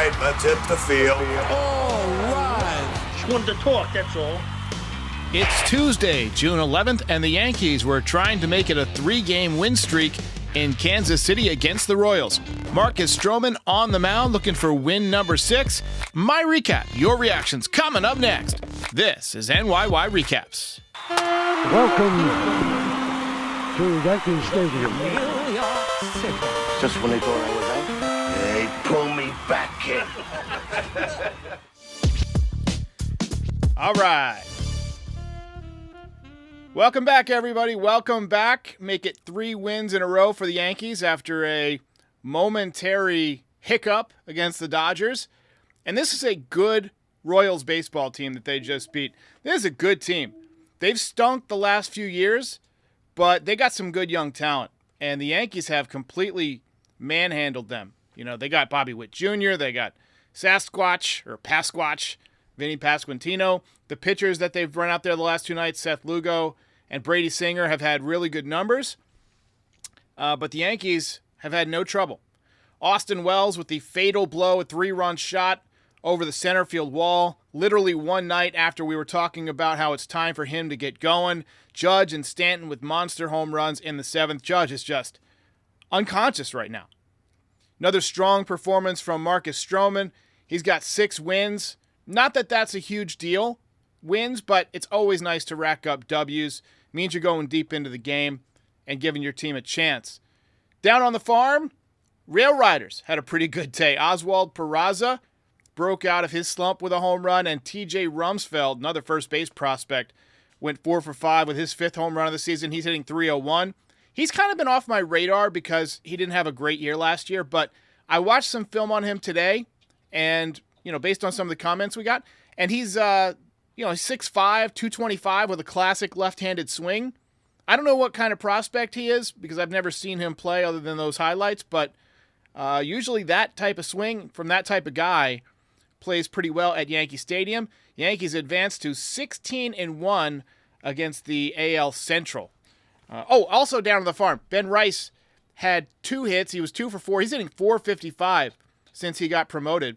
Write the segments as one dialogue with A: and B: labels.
A: right, let's hit the field.
B: All right.
C: Just wanted to talk, that's all.
B: It's Tuesday, June 11th, and the Yankees were trying to make it a 3-game win streak in Kansas City against the Royals. Marcus Stroman on the mound looking for win number 6. My recap, your reactions coming up next. This is NYY Recaps.
D: Welcome to Yankee Stadium.
A: Just when they thought I was out, they pull me back, kid.
B: All right. Welcome back, everybody. Welcome back. Make it 3 wins in a row for the Yankees after a momentary hiccup against the Dodgers. And this is a good Royals baseball team that they just beat. This is a good team. They've stunk the last few years, but they got some good young talent. And the Yankees have completely manhandled them. You know, they got Bobby Witt Jr., they got Pasquatch, Vinny Pasquantino. The pitchers that they've run out there the last 2 nights, Seth Lugo and Brady Singer, have had really good numbers. But the Yankees have had no trouble. Austin Wells with the fatal blow, a 3-run shot over the center field wall, literally one night after we were talking about how it's time for him to get going. Judge and Stanton with monster home runs in the 7th. Judge is just unconscious right now. Another strong performance from Marcus Stroman. He's got 6 wins. Not that that's a huge deal, wins, but it's always nice to rack up W's. Means you're going deep into the game and giving your team a chance. Down on the farm, Rail Riders had a pretty good day. Oswald Peraza broke out of his slump with a home run, and TJ Rumsfeld, another first base prospect, went 4 for 5 with his 5th home run of the season. He's hitting .301. He's kind of been off my radar because he didn't have a great year last year, but I watched some film on him today, and based on some of the comments we got, and he's 6'5", 225 with a classic left-handed swing. I don't know what kind of prospect he is because I've never seen him play other than those highlights, but usually that type of swing from that type of guy plays pretty well at Yankee Stadium. Yankees advanced to 16-1 against the AL Central. Also down on the farm, Ben Rice had 2 hits. He was 2 for 4. He's hitting .455 since he got promoted.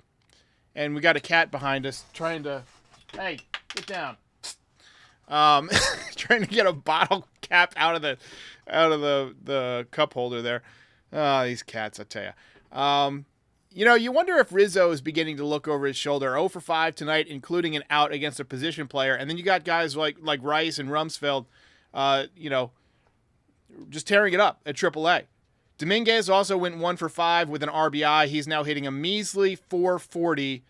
B: And we got a cat behind us trying to, hey, get down. Trying to get a bottle cap out of the cup holder there. These cats, I tell you. You wonder if Rizzo is beginning to look over his shoulder. 0 for 5 tonight, including an out against a position player. And then you got guys like Rice and Rumsfeld, just tearing it up at AAA. Dominguez also went 1 for 5 with an RBI. He's now hitting a measly .440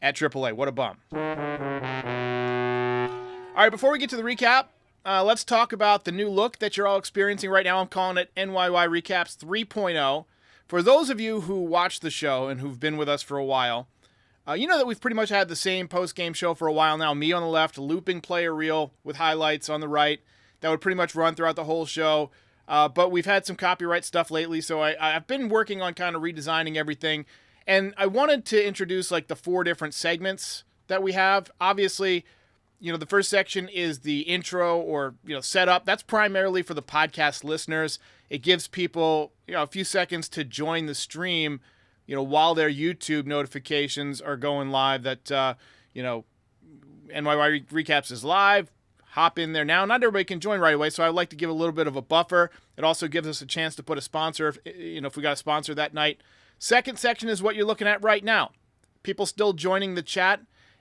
B: at AAA. What a bum. All right, before we get to the recap, let's talk about the new look that you're all experiencing right now. I'm calling it NYY Recaps 3.0. For those of you who watch the show and who've been with us for a while, you know that we've pretty much had the same post-game show for a while now. Me on the left, a looping player reel with highlights on the right. That would pretty much run throughout the whole show. But we've had some copyright stuff lately, so I've been working on kind of redesigning everything. And I wanted to introduce the 4 different segments that we have. Obviously, the first section is the intro or, setup. That's primarily for the podcast listeners. It gives people, a few seconds to join the stream, while their YouTube notifications are going live that, NYY Recaps is live. Hop in there now. Not everybody can join right away, so I'd like to give a little bit of a buffer. It also gives us a chance to put a sponsor, if we got a sponsor that night. Second section is what you're looking at right now. People still joining the chat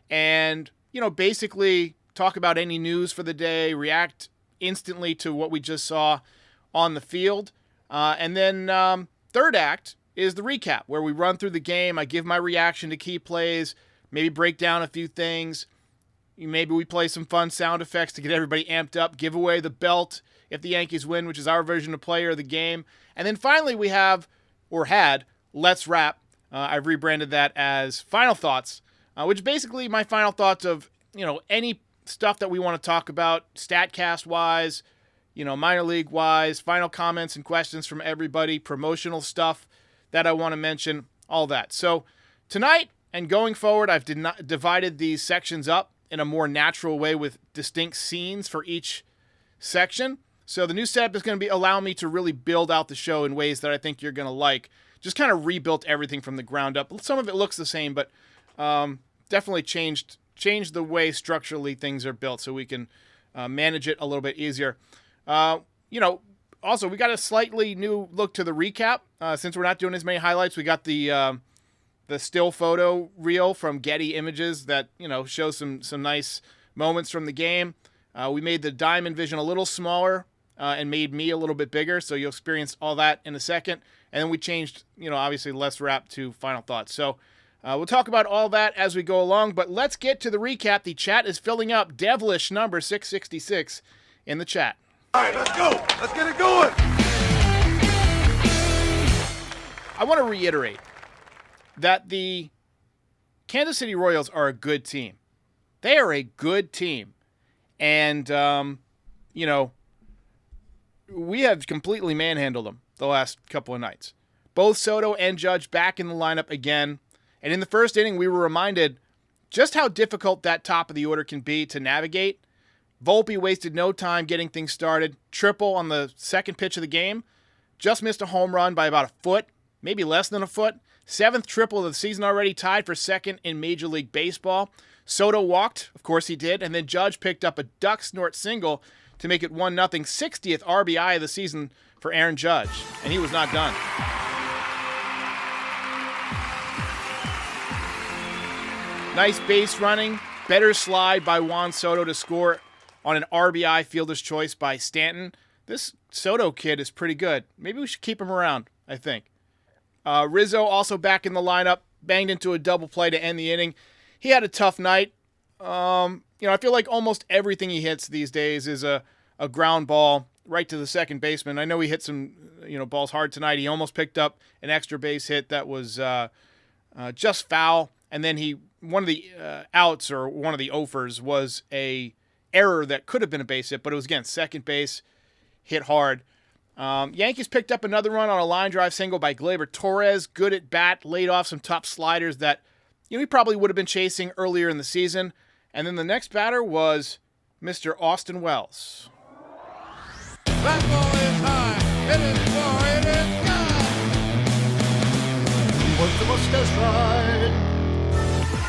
B: and, basically talk about any news for the day, react instantly to what we just saw on the field. And then third act is the recap, where we run through the game. I give my reaction to key plays, maybe break down a few things. Maybe we play some fun sound effects to get everybody amped up, give away the belt if the Yankees win, which is our version of player of the game. And then finally we had Let's Wrap. I've rebranded that as Final Thoughts, which basically my final thoughts of, any stuff that we want to talk about, StatCast-wise, minor league-wise, final comments and questions from everybody, promotional stuff that I want to mention, all that. So tonight and going forward, I've divided these sections up in a more natural way with distinct scenes for each section. So the new setup is going to allow me to really build out the show in ways that I think you're going to like. just kind of rebuilt everything from the ground up. Some of it looks the same, but definitely changed the way structurally things are built so we can manage it a little bit easier. Also, we got a slightly new look to the recap. Since we're not doing as many highlights, we got the still photo reel from Getty Images that, shows some nice moments from the game. We made the diamond vision a little smaller and made me a little bit bigger, so you'll experience all that in a second. And then we changed, obviously less wrap to final thoughts. So we'll talk about all that as we go along, but let's get to the recap. The chat is filling up. Devilish number 666 in the chat.
A: All right, let's go. Let's get it going.
B: I want to reiterate that the Kansas City Royals are a good team. They are a good team. And, we have completely manhandled them the last couple of nights. Both Soto and Judge back in the lineup again. And in the first inning, we were reminded just how difficult that top of the order can be to navigate. Volpe wasted no time getting things started. Triple on the second pitch of the game. Just missed a home run by about a foot, maybe less than a foot. 7th triple of the season already, tied for second in Major League Baseball. Soto walked, of course he did, and then Judge picked up a duck snort single to make it 1-0, 60th RBI of the season for Aaron Judge, and he was not done. Nice base running, better slide by Juan Soto to score on an RBI fielder's choice by Stanton. This Soto kid is pretty good. Maybe we should keep him around, I think. Rizzo also back in the lineup, banged into a double play to end the inning. He had a tough night. I feel like almost everything he hits these days is a ground ball right to the second baseman. I know he hit some balls hard tonight. He almost picked up an extra base hit that was just foul. And then one of the outs or one of the offers was a error that could have been a base hit, but it was, again, second base, hit hard. Yankees picked up another run on a line drive single by Gleyber Torres. Good at bat, laid off some top sliders that he probably would have been chasing earlier in the season. And then the next batter was Mr. Austin Wells.
C: That ball is high. It is far. It is gone.
A: What's the mustache ride?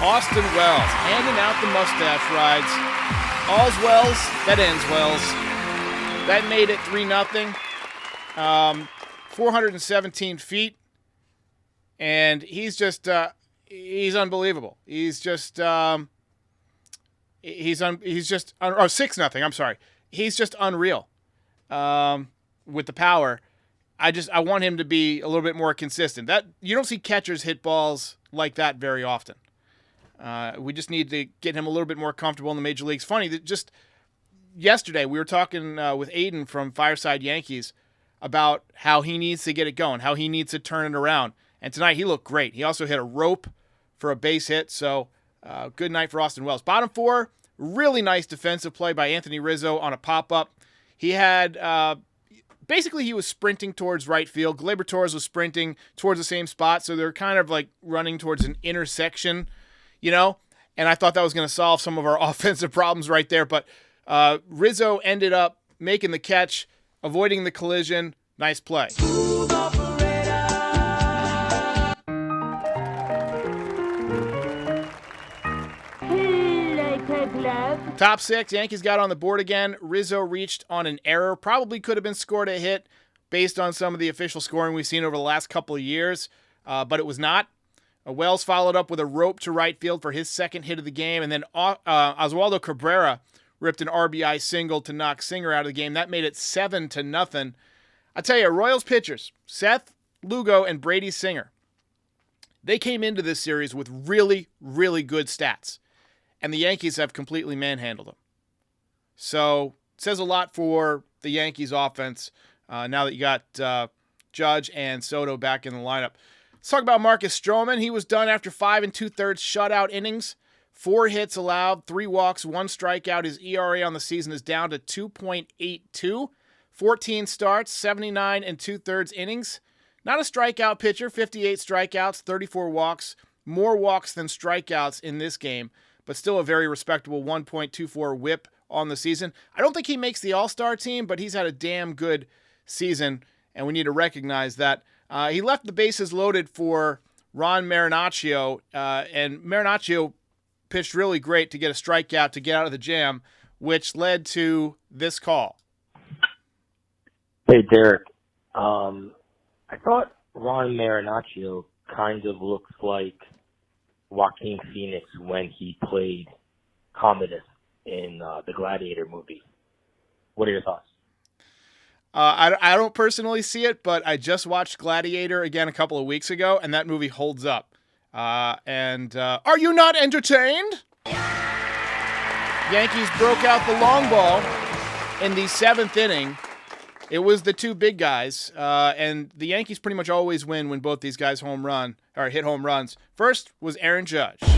B: Austin Wells handing out the mustache rides. All's Wells, that ends Wells. That made it 3-0. 417 feet. And he's just, he's unbelievable. He's just, he's 6-0. I'm sorry. He's just unreal with the power. I want him to be a little bit more consistent. That you don't see catchers hit balls like that very often. We just need to get him a little bit more comfortable in the major leagues. Funny that just yesterday we were talking with Aiden from Fireside Yankees about how he needs to get it going, how he needs to turn it around. And tonight he looked great. He also hit a rope for a base hit. So good night for Austin Wells. Bottom four, really nice defensive play by Anthony Rizzo on a pop-up. He had basically he was sprinting towards right field. Gleyber Torres was sprinting towards the same spot. So they're kind of like running towards an intersection, and I thought that was going to solve some of our offensive problems right there. But Rizzo ended up making the catch, avoiding the collision. Nice play. Top six, Yankees got on the board again. Rizzo reached on an error. Probably could have been scored a hit based on some of the official scoring we've seen over the last couple of years, but it was not. Wells followed up with a rope to right field for his second hit of the game, and then Oswaldo Cabrera ripped an RBI single to knock Singer out of the game. That made it 7-0. I tell you, Royals pitchers, Seth Lugo and Brady Singer, they came into this series with really, really good stats, and the Yankees have completely manhandled them. So it says a lot for the Yankees offense now that you got Judge and Soto back in the lineup. Let's talk about Marcus Stroman. He was done after 5 2/3 shutout innings. 4 hits allowed, 3 walks, 1 strikeout. His ERA on the season is down to 2.82. 14 starts, 79 2/3 innings. Not a strikeout pitcher, 58 strikeouts, 34 walks. More walks than strikeouts in this game, but still a very respectable 1.24 whip on the season. I don't think he makes the All-Star team, but he's had a damn good season, and we need to recognize that. He left the bases loaded for Ron Marinaccio, and Marinaccio pitched really great to get a strikeout to get out of the jam, which led to this call.
E: Hey, Derek. I thought Ron Marinaccio kind of looks like Joaquin Phoenix when he played Commodus in the Gladiator movie. What are your thoughts?
B: I don't personally see it, but I just watched Gladiator again a couple of weeks ago, and that movie holds up. Are you not entertained? Yankees broke out the long ball in the 7th inning. It was the two big guys, and the Yankees pretty much always win when both these guys hit home runs. First was Aaron Judge.
C: It's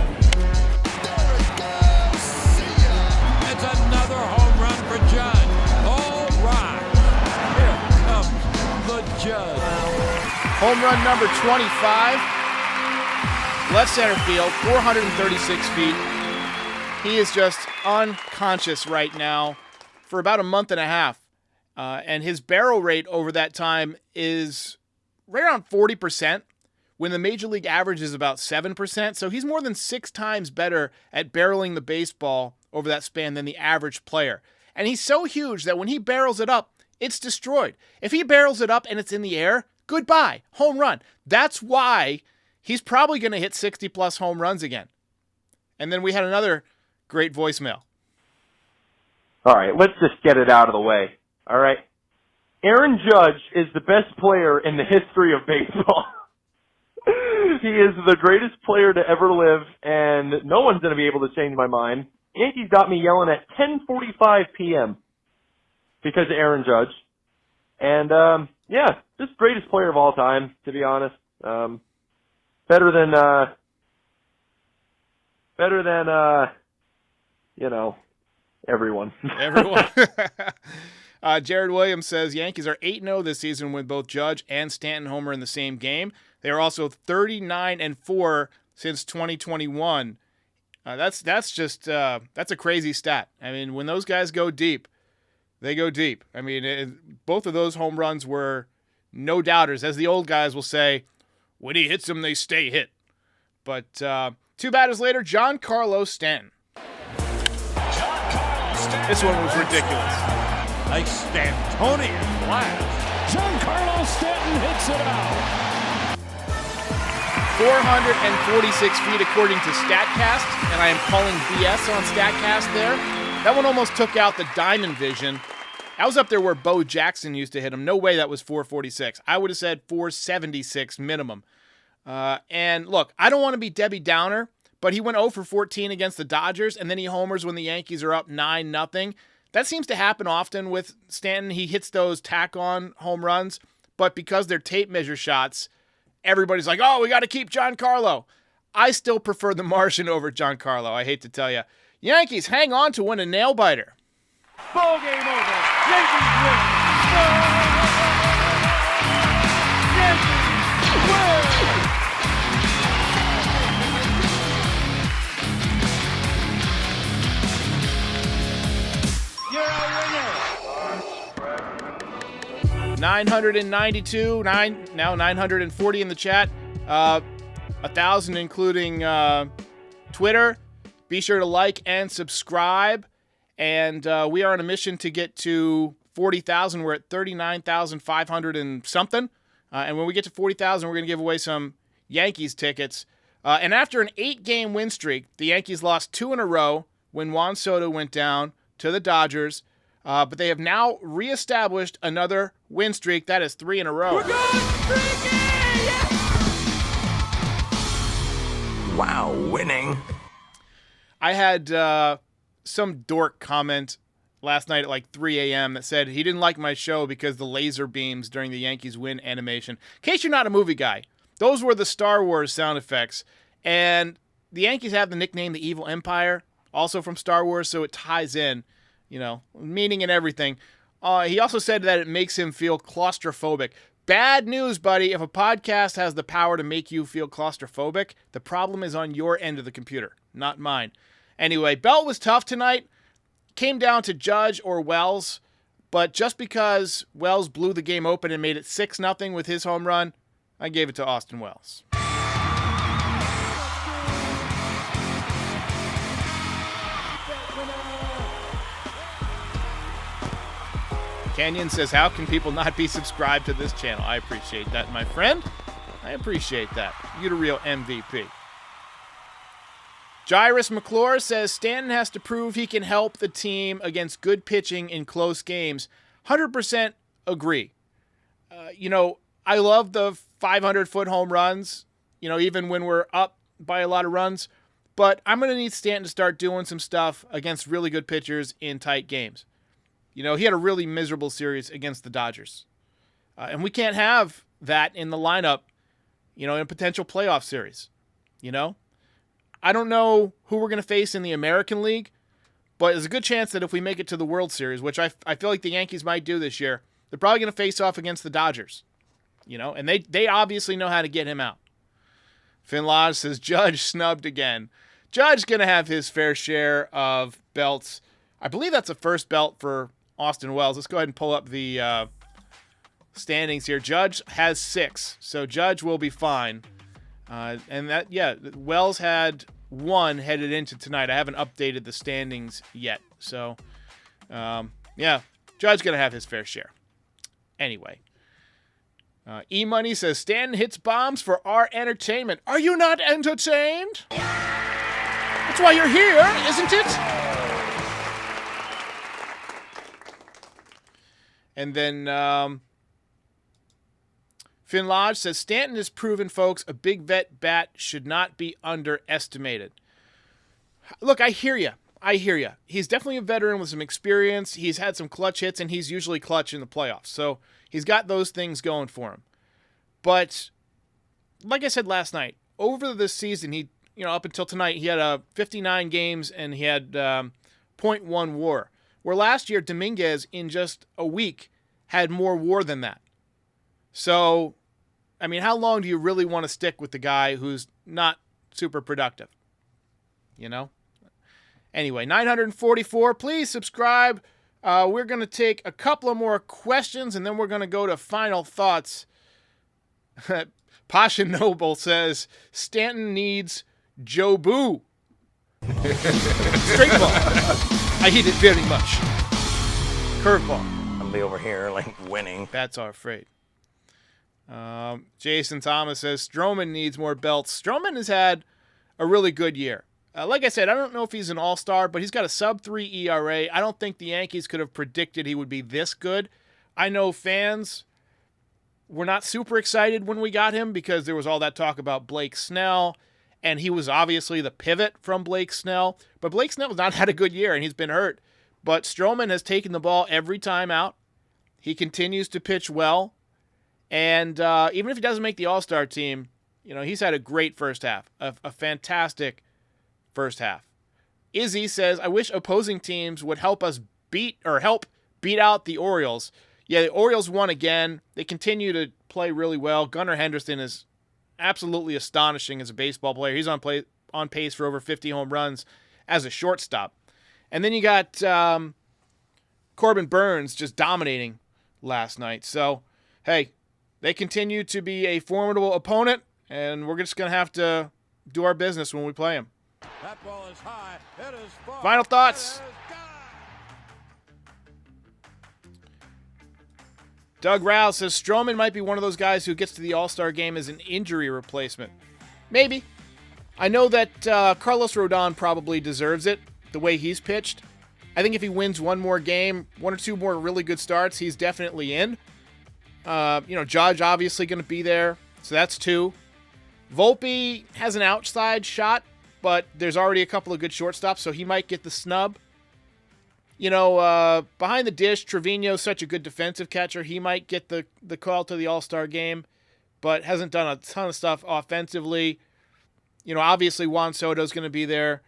C: another home run for Judge. All right. Here comes the Judge.
B: Home run number 25. Left center field, 436 feet. He is just unconscious right now for about a month and a half. And his barrel rate over that time is right around 40%, when the major league average is about 7%. So he's more than 6 times better at barreling the baseball over that span than the average player. And he's so huge that when he barrels it up, it's destroyed. If he barrels it up and it's in the air, goodbye, home run. That's why he's probably going to hit 60-plus home runs again. And then we had another great voicemail.
F: All right, let's just get it out of the way. All right. Aaron Judge is the best player in the history of baseball. He is the greatest player to ever live, and no one's going to be able to change my mind. Yankees got me yelling at 10:45 p.m. because of Aaron Judge. And, yeah, just greatest player of all time, to be honest. Better than, everyone.
B: Everyone. Jared Williams says Yankees are 8-0 this season with both Judge and Stanton homer in the same game. They are also 39-4 since 2021. That's a crazy stat. I mean, when those guys go deep, they go deep. I mean, both of those home runs were no doubters. As the old guys will say, when he hits them, they stay hit. But 2 batters later, Giancarlo Stanton. This one was ridiculous.
C: A Stantonian blast.
D: Giancarlo Stanton hits it out.
B: 446 feet according to StatCast, and I am calling BS on StatCast there. That one almost took out the Diamond Vision. I was up there where Bo Jackson used to hit him. No way that was 446. I would have said 476 minimum. And look, I don't want to be Debbie Downer, but he went 0 for 14 against the Dodgers, and then he homers when the Yankees are up 9-0. That seems to happen often with Stanton. He hits those tack-on home runs, but because they're tape measure shots, everybody's like, oh, we got to keep Giancarlo. I still prefer the Martian over Giancarlo, I hate to tell you. Yankees hang on to win a nail-biter.
F: Ball game over. Yankees win. Yankees win.
C: You're a winner.
B: 992, now 940 in the chat. 1,000 including Twitter. Be sure to like and subscribe. And we are on a mission to get to 40,000. We're at 39,500 and something. And when we get to 40,000, we're going to give away some Yankees tickets. And after an 8-game win streak, the Yankees lost 2 in a row when Juan Soto went down to the Dodgers. But they have now reestablished another win streak. That is 3 in a row.
C: We're going streaky! Yeah!
A: Wow, winning.
B: I had some dork comment last night at like 3 a.m. that said he didn't like my show because the laser beams during the Yankees win animation. In case you're not a movie guy, those were the Star Wars sound effects. And the Yankees have the nickname the Evil Empire, also from Star Wars, so it ties in, you know, meaning and everything. He also said that it makes him feel claustrophobic. Bad news, buddy. If a podcast has the power to make you feel claustrophobic, the problem is on your end of the computer, not mine. Anyway, Belt was tough tonight. Came down to Judge or Wells, but just because Wells blew the game open and made it 6-0 with his home run, I gave it to Austin Wells. Canyon says, how can people not be subscribed to this channel? I appreciate that, my friend. I appreciate that. You're the real MVP. Jairus McClure says, Stanton has to prove he can help the team against good pitching in close games. 100% agree. I love the 500-foot home runs, even when we're up by a lot of runs. But I'm going to need Stanton to start doing some stuff against really good pitchers in tight games. He had a really miserable series against the Dodgers. And we can't have that in the lineup, in a potential playoff series. I don't know who we're going to face in the American League, but there's a good chance that if we make it to the World Series, which I feel like the Yankees might do this year, they're probably going to face off against the Dodgers. And they obviously know how to get him out. Finn Lodge says, Judge snubbed again. Judge going to have his fair share of belts. I believe that's the first belt for Austin Wells. Let's go ahead and pull up the standings here. Judge has 6, so Judge will be fine. Wells had 1 headed into tonight. I haven't updated the standings yet. So, Judge going to have his fair share. Anyway. E-Money says, Stanton hits bombs for our entertainment. Are you not entertained? That's why you're here, isn't it? And then Finn Lodge says, Stanton has proven, folks, a big vet bat should not be underestimated. Look, I hear you. He's definitely a veteran with some experience. He's had some clutch hits, and he's usually clutch in the playoffs. So he's got those things going for him. But like I said last night, over this season, he, up until tonight, he had 59 games and he had .1 WAR. Where last year, Dominguez, in just a week, had more WAR than that. So, how long do you really want to stick with the guy who's not super productive? Anyway, 944, please subscribe. We're going to take a couple of more questions, and then we're going to go to final thoughts. Pasha Noble says, Stanton needs Joe Boo. Straight ball. I hate it very much. Curveball.
G: I'll be over here, winning.
B: Bats are afraid. Jason Thomas says, Stroman needs more belts. Stroman has had a really good year. Like I said, I don't know if he's an all-star, but he's got a sub-3 ERA. I don't think the Yankees could have predicted he would be this good. I know fans were not super excited when we got him because there was all that talk about Blake Snell, and he was obviously the pivot from Blake Snell. But Blake Snell has not had a good year, and he's been hurt. But Stroman has taken the ball every time out. He continues to pitch well. And even if he doesn't make the all-star team, he's had a great first half, a fantastic first half. Izzy says, I wish opposing teams would help beat out the Orioles. Yeah, the Orioles won again. They continue to play really well. Gunnar Henderson is absolutely astonishing as a baseball player. He's on pace for over 50 home runs as a shortstop. And then you got Corbin Burns just dominating last night. So, hey, they continue to be a formidable opponent, and we're just going to have to do our business when we play them.
C: That ball is high. It is far.
B: Final thoughts. Doug Rouse says Stroman might be one of those guys who gets to the All-Star game as an injury replacement. Maybe. I know that Carlos Rodon probably deserves it, the way he's pitched. I think if he wins one more game, 1 or 2 more really good starts, he's definitely in. Judge obviously going to be there, so that's 2. Volpe has an outside shot, but there's already a couple of good shortstops, so he might get the snub. Behind the dish, Trevino's such a good defensive catcher. He might get the call to the All-Star game, but hasn't done a ton of stuff offensively. Obviously Juan Soto's going to be there.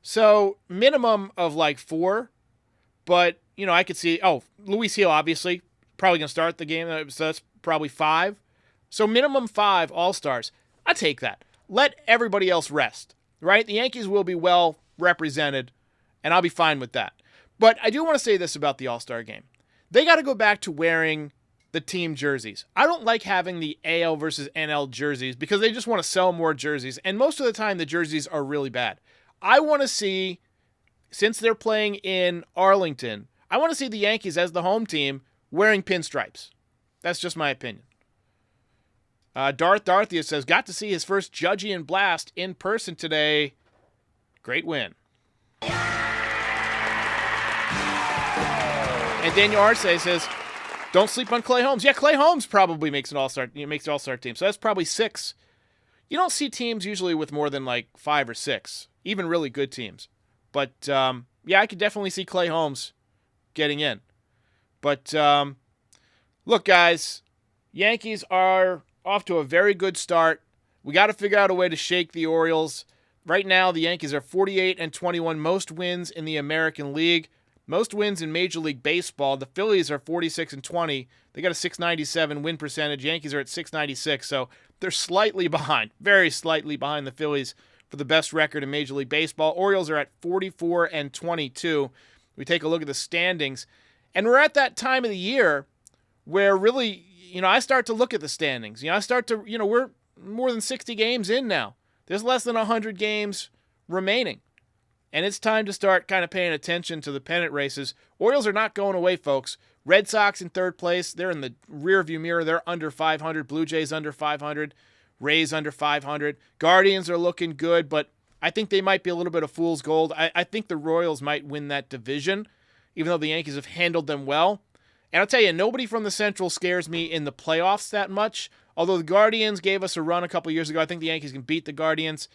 B: So minimum of 4, but, I could see, Luis Gil obviously probably going to start the game, so that's probably 5. So minimum 5 All-Stars. I take that. Let everybody else rest, right? The Yankees will be well represented, and I'll be fine with that. But I do want to say this about the All-Star game. They got to go back to wearing the team jerseys. I don't like having the AL versus NL jerseys because they just want to sell more jerseys, and most of the time the jerseys are really bad. I want to see, since they're playing in Arlington, I want to see the Yankees as the home team wearing pinstripes. That's just my opinion. Darth Darthia says, got to see his first Judgy and Blast in person today. Great win. And Daniel Arce says, don't sleep on Clay Holmes. Yeah, Clay Holmes probably makes an all-star, makes an all-star team. So that's probably 6. You don't see teams usually with more than like 5 or 6, even really good teams. But yeah, I could definitely see Clay Holmes getting in. But look, guys, Yankees are off to a very good start. We got to figure out a way to shake the Orioles. Right now, the Yankees are 48-21, most wins in the American League, most wins in Major League Baseball. The Phillies are 46-20. They got a .697 win percentage. Yankees are at .696, so they're slightly behind, very slightly behind the Phillies for the best record in Major League Baseball. Orioles are at 44-22. We take a look at the standings, and we're at that time of the year where really, I start to look at the standings. I start to, we're more than 60 games in now. There's less than 100 games remaining. And it's time to start kind of paying attention to the pennant races. Orioles are not going away, folks. Red Sox in third place. They're in the rearview mirror. They're under 500. Blue Jays under 500. Rays under 500. Guardians are looking good, but I think they might be a little bit of fool's gold. I think the Royals might win that division, even though the Yankees have handled them well. And I'll tell you, nobody from the Central scares me in the playoffs that much. Although the Guardians gave us a run a couple years ago, I think the Yankees can beat the Guardians.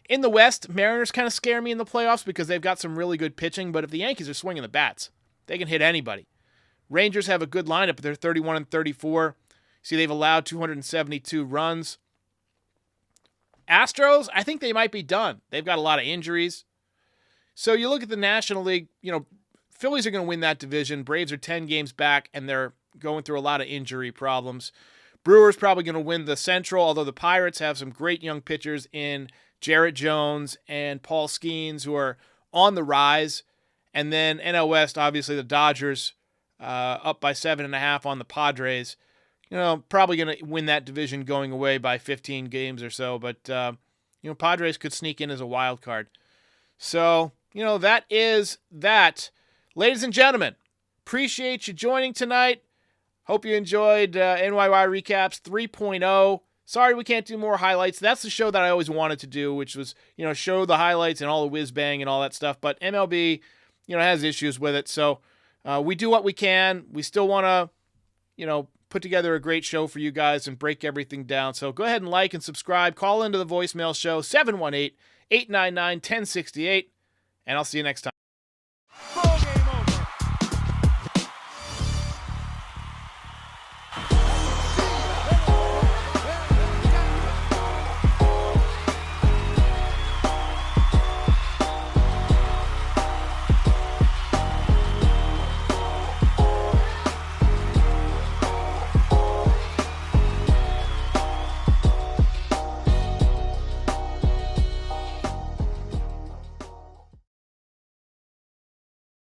B: In the West, Mariners kind of scare me in the playoffs because they've got some really good pitching, but if the Yankees are swinging the bats, they can hit anybody. Rangers have a good lineup, but they're 31-34. See, they've allowed 272 runs. Astros, I think they might be done. They've got a lot of injuries. So you look at the National League, Phillies are going to win that division. Braves are 10 games back, and they're going through a lot of injury problems. Brewers probably going to win the Central, although the Pirates have some great young pitchers in Jarrett Jones and Paul Skeens, who are on the rise. And then NL West, obviously the Dodgers up by 7.5 on the Padres. Probably going to win that division going away by 15 games or so. But, Padres could sneak in as a wild card. So, that is that. Ladies and gentlemen, appreciate you joining tonight. Hope you enjoyed NYY Recaps 3.0. Sorry we can't do more highlights. That's the show that I always wanted to do, which was, show the highlights and all the whiz-bang and all that stuff. But MLB, has issues with it. So we do what we can. We still want to, put together a great show for you guys and break everything down. So go ahead and like and subscribe. Call into the voicemail show, 718-899-1068. And I'll see you next time.